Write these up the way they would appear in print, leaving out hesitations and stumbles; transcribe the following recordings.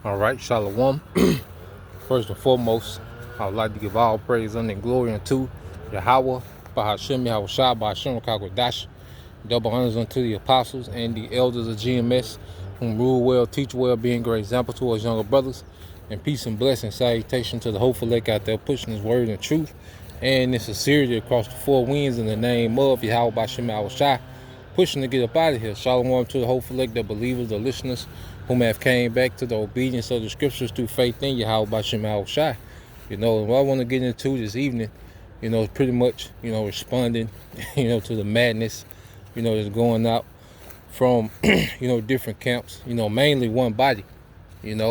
All right, Shalom. First and foremost, I would like to give all praise and glory unto Yahweh, Bahashem Yahushua, Bahashem Kakwadash. Double honors unto the apostles and the elders of GMS, whom rule well, teach well, being great example to us younger brothers. And peace and blessing, salutation to the hopeful elect out there pushing his word and truth and in sincerity across the four winds in the name of Yahweh Bahashem Yahushua, pushing to get up out of here. Shalom to the hopeful elect, the believers, the listeners, whom have came back to the obedience of the scriptures through faith in Yahweh Bashem Shai. What I want to get into this evening, is pretty much, responding, to the madness, that's going out from, different camps, mainly one body, and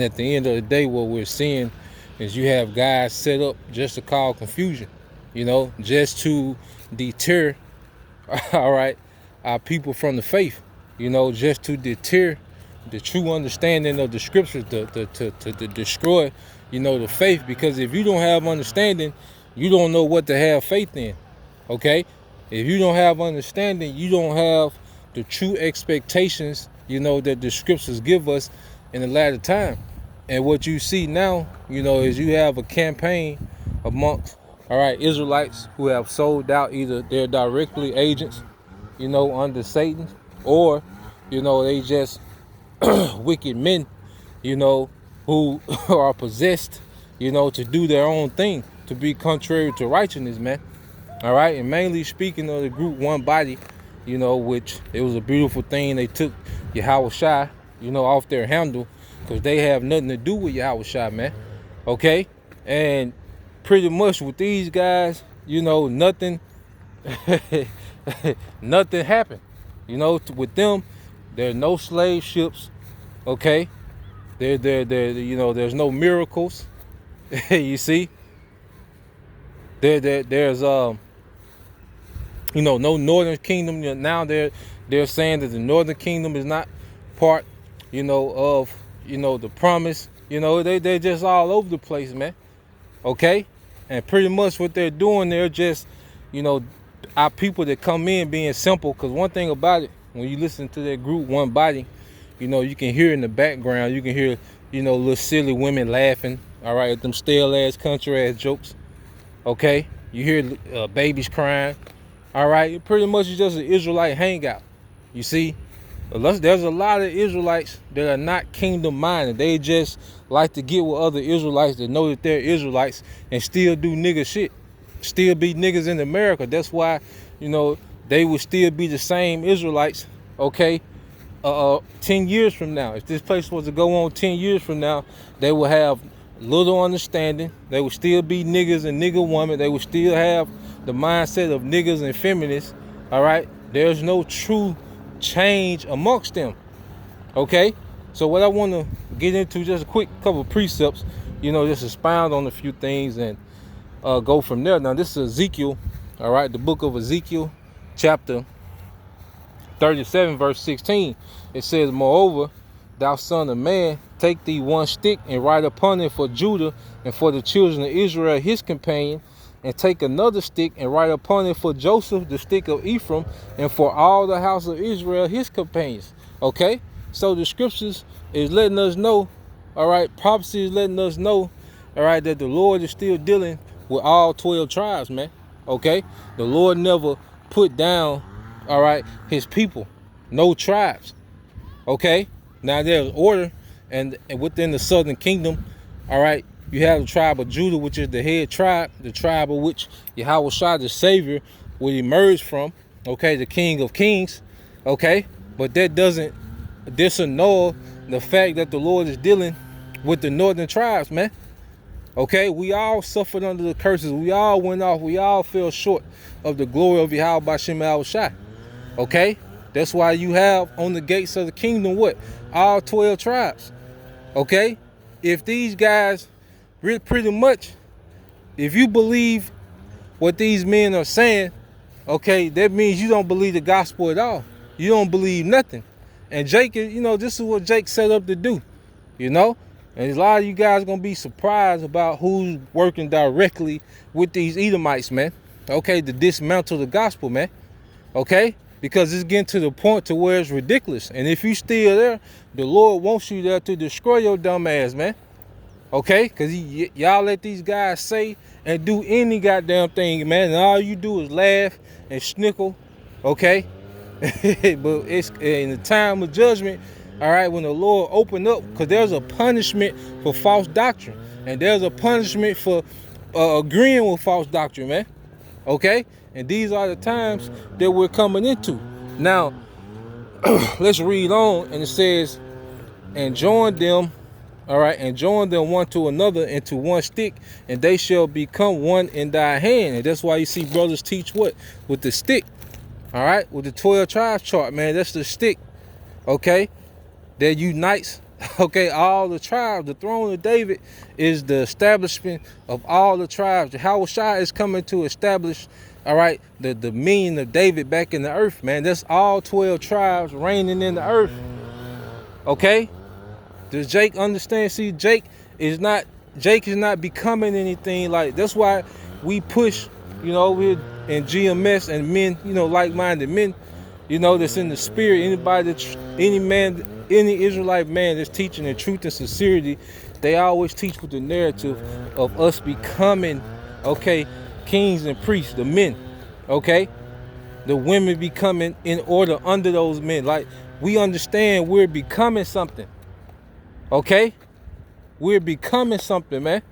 at the end of the day, what we're seeing is you have guys set up just to cause confusion, just to deter, all right, our people from the faith, just to deter the true understanding of the scriptures to destroy, the faith. Because if you don't have understanding, you don't know what to have faith in. Okay? If you don't have understanding, you don't have the true expectations, that the scriptures give us in the latter time. And what you see now, is you have a campaign amongst, all right, Israelites who have sold out. Either they're directly agents, under Satan, or, they just wicked men, who are possessed, to do their own thing, to be contrary to righteousness, man. All right, and mainly speaking of the group One Body, which it was a beautiful thing. They took Yahweh Shai, off their handle, because they have nothing to do with Yahweh Shai, man. Okay, and pretty much with these guys, nothing, nothing happened. With them, there are no slave ships, okay? There's no miracles. You see? There's no northern kingdom. Now they're saying that the northern kingdom is not part, of the promise. They're just all over the place, man. Okay? And pretty much what they're doing, they're just, our people that come in being simple. Because one thing about it, when you listen to that group One Body, you can hear in the background, you can hear, little silly women laughing, all right, at them stale ass country ass jokes. Okay? You hear babies crying. All right? It pretty much is just an Israelite hangout. You see? There's a lot of Israelites that are not kingdom minded. They just like to get with other Israelites that know that they're Israelites and still do nigga shit. Still be niggas in America. That's why, they would still be the same Israelites, okay, 10 years from now. If this place was to go on 10 years from now, they will have little understanding. They would still be niggas and nigga women. They would still have the mindset of niggas and feminists, all right? There's no true change amongst them, okay? So what I want to get into, just a quick couple of precepts, just expound on a few things and go from there. Now, this is Ezekiel, all right, the book of Ezekiel, chapter 37, verse 16. It says, "Moreover, thou son of man, take thee one stick and write upon it for Judah and for the children of Israel his companion, and take another stick and write upon it for Joseph, the stick of Ephraim, and for all the house of Israel his companions." Okay? So the scriptures is letting us know, all right, prophecy is letting us know, all right, that the Lord is still dealing with all 12 tribes, man. Okay? The Lord never put down, all right, his people. No tribes. Okay? Now there's order, and within the southern kingdom, all right, you have the tribe of Judah, which is the head tribe, the tribe of which Yahweh Shai, the Savior, will emerge from, okay, the King of Kings, okay? But that doesn't disannul the fact that the Lord is dealing with the northern tribes, man. Okay, we all suffered under the curses. We all went off. We all fell short of the glory of Yahweh Bashem Shai. Okay, that's why you have on the gates of the kingdom what? All 12 tribes. Okay, if these guys pretty much, if you believe what these men are saying, okay, that means you don't believe the gospel at all. You don't believe nothing. And Jake, this is what Jake set up to do, And a lot of you guys are going to be surprised about who's working directly with these Edomites, man. Okay, to dismantle the gospel, man. Okay? because it's getting to the point to where it's ridiculous. And if you still there, the Lord wants you there to destroy your dumb ass, man. Okay? Because y'all let these guys say and do any goddamn thing, man. And all you do is laugh and snickle. Okay? But it's in the time of judgment, all right, when the Lord opened up, because there's a punishment for false doctrine. And there's a punishment for agreeing with false doctrine, man. Okay? And these are the times that we're coming into. Now, let's read on, and it says, and join them, all right, and join them one to another into one stick, and they shall become one in thy hand. And that's why you see brothers teach what? With the stick, all right, with the 12 tribes chart, man. That's the stick, okay, that unites, okay, all the tribes. The throne of David is the establishment of all the tribes. Yahushua is coming to establish, all right, the dominion of David back in the earth, man. That's all 12 tribes reigning in the earth. Okay? Does Jake understand? See, Jake is not becoming anything like. That's why we push, you know, we're in GMS and men, you know, like-minded men, you know, that's in the spirit. Anybody that, any Israelite man that's teaching the truth and sincerity, they always teach with the narrative of us becoming, okay, kings and priests, the men, okay? The women becoming in order under those men. Like, we understand we're becoming something, okay? We're becoming something, man.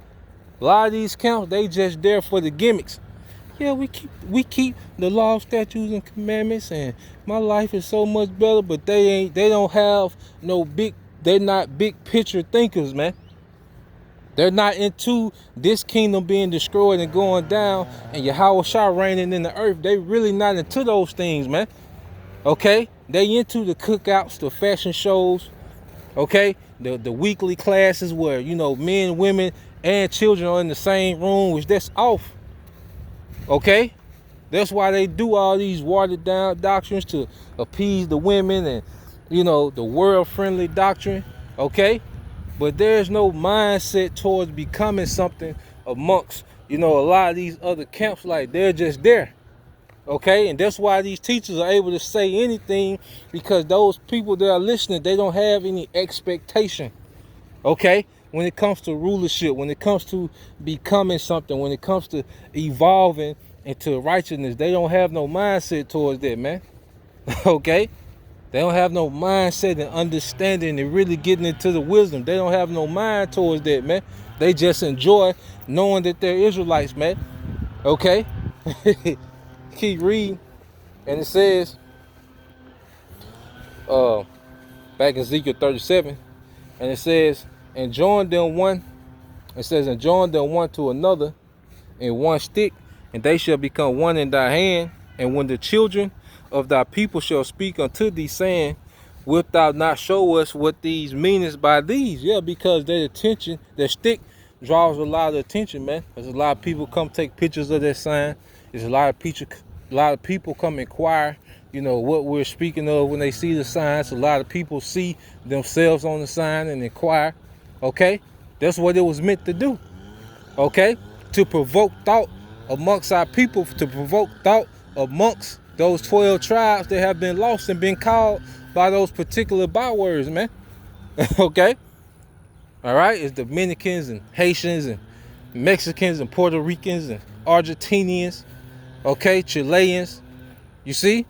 A lot of these camps, they just there for the gimmicks. Yeah, we keep the law, statutes, and commandments, and my life is so much better, but they don't have no they're not big picture thinkers, man. They're not into this kingdom being destroyed and going down and Yahushua reigning in the earth. They really not into those things, man. Okay? They into the cookouts, the fashion shows, okay? The weekly classes where, you know, men, women, and children are in the same room, which that's off. Okay? That's why they do all these watered down doctrines to appease the women and, you know, the world-friendly doctrine. Okay? But there's no mindset towards becoming something amongst, you know, a lot of these other camps. Like, they're just there. Okay? And that's why these teachers are able to say anything, because those people that are listening, they don't have any expectation. Okay? When it comes to rulership, when it comes to becoming something, when it comes to evolving into righteousness, they don't have no mindset towards that, man. Okay? They don't have no mindset and understanding and really getting into the wisdom. They don't have no mind towards that, man. They just enjoy knowing that they're Israelites, man. Okay? Keep reading. And it says, back in Ezekiel 37, and it says, and join them one, it says, and join them one to another in one stick, and they shall become one in thy hand. And when the children of thy people shall speak unto thee, saying, wilt thou not show us what these meanest by these? Yeah, because their attention, their stick draws a lot of attention, man. There's a lot of people come take pictures of that sign. There's a lot of people come inquire, you know, what we're speaking of when they see the signs. A lot of people see themselves on the sign and inquire. Okay? That's what it was meant to do. Okay? To provoke thought amongst our people, to provoke thought amongst those 12 tribes that have been lost and been called by those particular bywords, man. Okay? All right? It's Dominicans and Haitians and Mexicans and Puerto Ricans and Argentinians. Okay? Chileans. You see?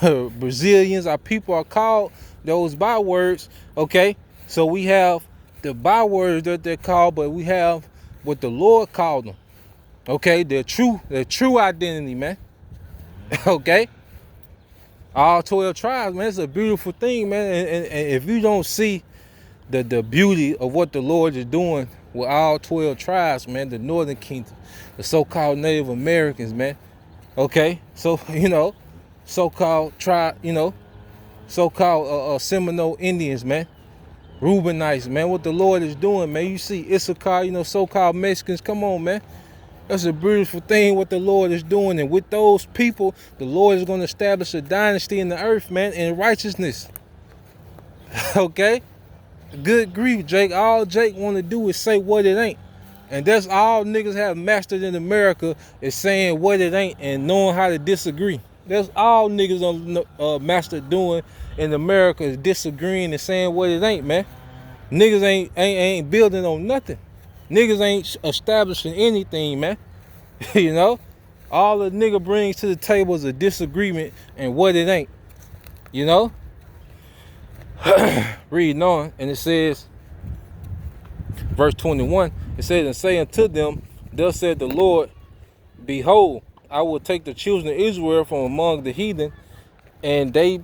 Brazilians. Our people are called those bywords. Okay? So we have the bywords that they're called, but we have what the Lord called them. Okay? Their true identity, man. Okay? All 12 tribes, man. It's a beautiful thing, man. And if you don't see the beauty of what the Lord is doing with all 12 tribes, man, the Northern Kingdom, the so-called Native Americans, man. Okay? So, you know, so-called tribe, you know, so-called Seminole Indians, man. Reubenites, man. What the Lord is doing, man. You see Issachar, you know, so-called Mexicans. Come on, man. That's a beautiful thing what the Lord is doing. And with those people, the Lord is going to establish a dynasty in the earth, man, in righteousness. Okay? Good grief, Jake. All Jake want to do is say what it ain't. And that's all niggas have mastered in America, is saying what it ain't and knowing how to disagree. That's all niggas on master doing in America is disagreeing and saying what it ain't, man. Niggas ain't building on nothing. Niggas ain't establishing anything, man. You know? All the nigga brings to the table is a disagreement and what it ain't. You know? Reading on, and it says, verse 21, it says, and say unto them, thus said the Lord, behold, I will take the children of Israel from among the heathen, and they,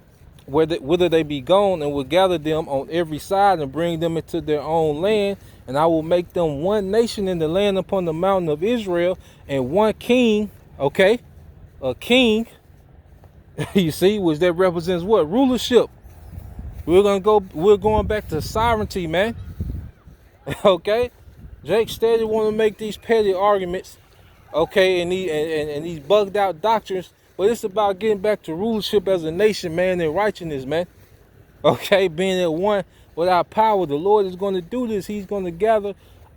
whither they be gone, and will gather them on every side and bring them into their own land. And I will make them one nation in the land upon the mountain of Israel, and one king, okay, a king, you see, which that represents what? Rulership. We're going back to sovereignty, man. Okay? Jake steady want to make these petty arguments, okay, and these bugged out doctrines, but it's about getting back to rulership as a nation, man, and righteousness, man. Okay, being at one without power. The Lord is going to do this. He's going to gather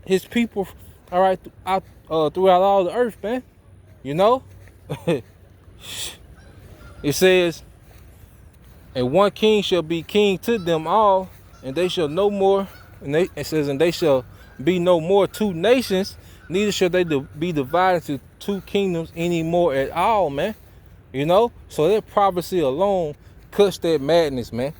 his people, all right, throughout all the earth, man. You know? It says, and one king shall be king to them all, and they shall no more, it says, and they shall be no more two nations, neither shall they be divided to two kingdoms anymore at all, man. You know? So that prophecy alone cuts that madness, man.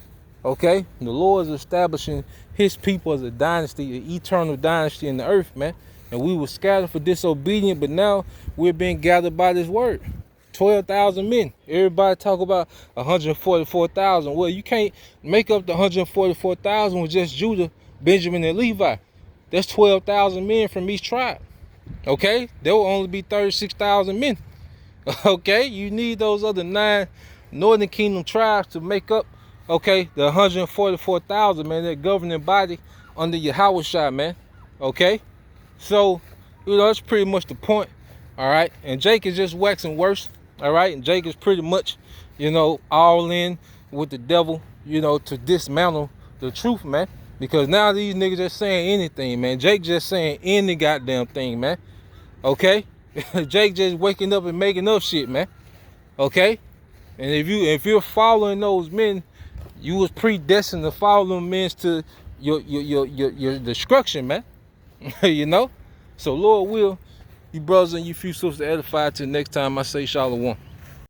Okay? The Lord is establishing his people as a dynasty, an eternal dynasty in the earth, man. And we were scattered for disobedience, but now we're being gathered by this word. 12,000 men. Everybody talk about 144,000. Well, you can't make up the 144,000 with just Judah, Benjamin, and Levi. That's 12,000 men from each tribe. Okay? There will only be 36,000 men. Okay? You need those other 9 northern kingdom tribes to make up, okay, the 144,000, man, that governing body under Yahushua, man. Okay? So, you know, that's pretty much the point. All right? And Jake is just waxing worse. All right? And Jake is pretty much, you know, all in with the devil, you know, to dismantle the truth, man. Because now these niggas just saying anything, man. Jake just saying any goddamn thing, man. Okay? Jake just waking up and making up shit, man. Okay? And if you're following those men, you was predestined to follow them men to your destruction, man. You know? So Lord will, you brothers and you few sisters edified till next time I say shalom.